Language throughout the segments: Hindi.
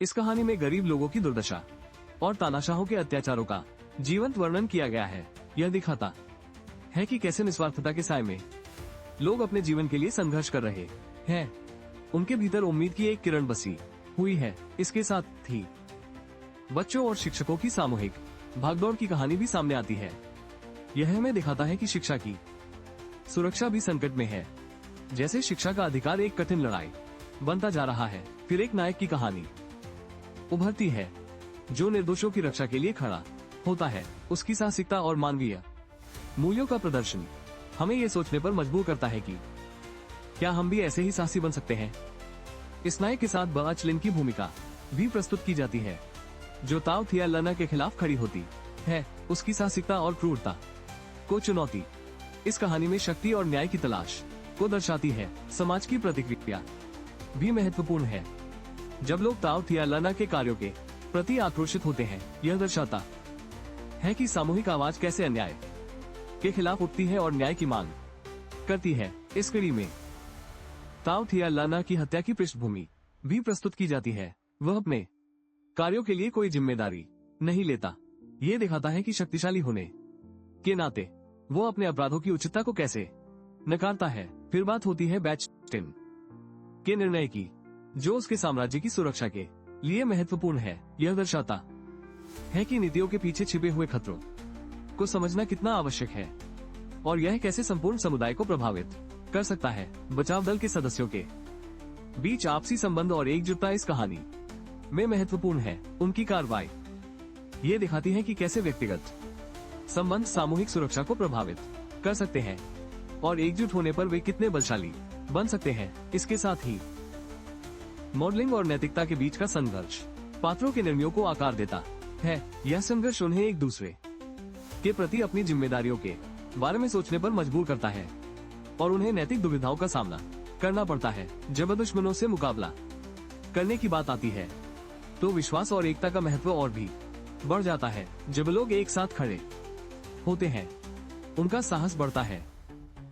इस कहानी में गरीब लोगों की दुर्दशा और तानाशाहों के अत्याचारों का जीवंत वर्णन किया गया है। यह दिखाता है कि कैसे निस्वार्थता के साए में लोग अपने जीवन के लिए संघर्ष कर रहे हैं। उनके भीतर उम्मीद की एक किरण बसी हुई है। इसके साथ ही बच्चों और शिक्षकों की सामूहिक भागदौड़ की कहानी भी सामने आती है। यह हमें दिखाता है कि शिक्षा की सुरक्षा भी संकट में है। जैसे शिक्षा का अधिकार एक कठिन लड़ाई बनता जा रहा है। फिर एक नायक की कहानी उभरती है जो निर्दोषों की रक्षा के लिए खड़ा होता है। उसकी साहसिकता और मानवीय मूल्यों का प्रदर्शन हमें ये सोचने पर मजबूर करता है कि क्या हम भी ऐसे ही साहसी बन सकते हैं। इस नायक के साथ बआचलिन की भूमिका भी प्रस्तुत की जाती है जो ताओ थिया लर्ना के खिलाफ खड़ी होती है। उसकी साहसिकता और क्रूरता को चुनौती इस कहानी में शक्ति और न्याय की तलाश को दर्शाती है। समाज की प्रतिक्रिया भी महत्वपूर्ण है। जब लोग ताओ थिया लर्ना के कार्यों के प्रति आक्रोशित होते हैं, यह दर्शाता है कि सामूहिक आवाज कैसे अन्याय के खिलाफ उठती है और न्याय की मांग करती है। इस कड़ी में ताओ थिया लर्ना की हत्या की पृष्ठभूमि भी प्रस्तुत की जाती है। वह अपने कार्यों के लिए कोई जिम्मेदारी नहीं लेता। ये दिखाता है कि शक्तिशाली होने के नाते वो अपने अपराधों की उचितता को कैसे नकारता है। फिर बात होती है बआचलिन के निर्णय की जो उसके साम्राज्य की सुरक्षा के लिए महत्वपूर्ण है। यह दर्शाता है कि नीतियों के पीछे छिपे हुए खतरों को समझना कितना आवश्यक है और यह कैसे संपूर्ण समुदाय को प्रभावित कर सकता है। बचाव दल के सदस्यों के बीच आपसी संबंध और एकजुटता इस कहानी में महत्वपूर्ण है। उनकी कार्रवाई ये दिखाती है कि कैसे व्यक्तिगत संबंध सामूहिक सुरक्षा को प्रभावित कर सकते हैं और एकजुट होने पर वे कितने बलशाली बन सकते हैं। इसके साथ ही मॉडलिंग और नैतिकता के बीच का संघर्ष पात्रों के निर्णयों को आकार देता है। यह संघर्ष उन्हें एक दूसरे के प्रति अपनी जिम्मेदारियों के बारे में सोचने पर मजबूर करता है और उन्हें नैतिक दुविधाओं का सामना करना पड़ता है। जब दुश्मनों से मुकाबला करने की बात आती है तो विश्वास और एकता का महत्व और भी बढ़ जाता है। जब लोग एक साथ खड़े होते हैं, उनका साहस बढ़ता है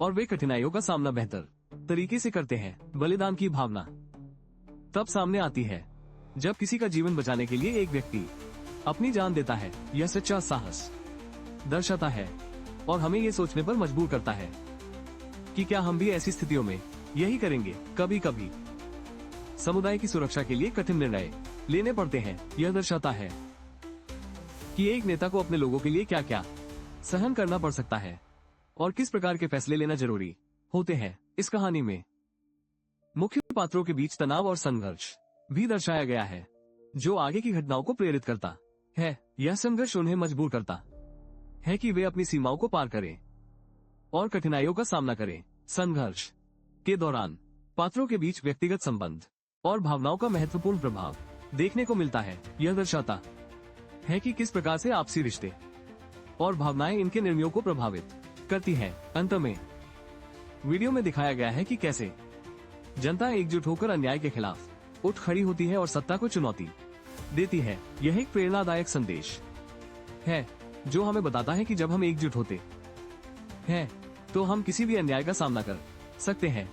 और वे कठिनाइयों का सामना बेहतर तरीके से करते हैं। बलिदान की भावना तब सामने आती है जब किसी का जीवन बचाने के लिए एक व्यक्ति अपनी जान देता है। यह सच्चा साहस दर्शाता है और हमें ये सोचने पर मजबूर करता है कि क्या हम भी ऐसी स्थितियों में यही करेंगे। कभी कभी समुदाय की सुरक्षा के लिए कठिन निर्णय लेने पड़ते हैं। यह दर्शाता है कि एक नेता को अपने लोगों के लिए क्या क्या सहन करना पड़ सकता है और किस प्रकार के फैसले लेना जरूरी होते हैं। इस कहानी में मुख्य पात्रों के बीच तनाव और संघर्ष भी दर्शाया गया है जो आगे की घटनाओं को प्रेरित करता है। यह संघर्ष उन्हें मजबूर करता है कि वे अपनी सीमाओं को पार करें और कठिनाइयों का सामना करें। संघर्ष के दौरान पात्रों के बीच व्यक्तिगत संबंध और भावनाओं का महत्वपूर्ण प्रभाव देखने को मिलता है। यह दर्शाता है कि किस प्रकार से आपसी रिश्ते और भावनाएं इनके निर्णयों को प्रभावित करती हैं। अंत में वीडियो में दिखाया गया है कि कैसे जनता एकजुट होकर अन्याय के खिलाफ उठ खड़ी होती है और सत्ता को चुनौती देती है। यह एक प्रेरणादायक संदेश है जो हमें बताता है कि जब हम एकजुट होते हैं तो हम किसी भी अन्याय का सामना कर सकते हैं।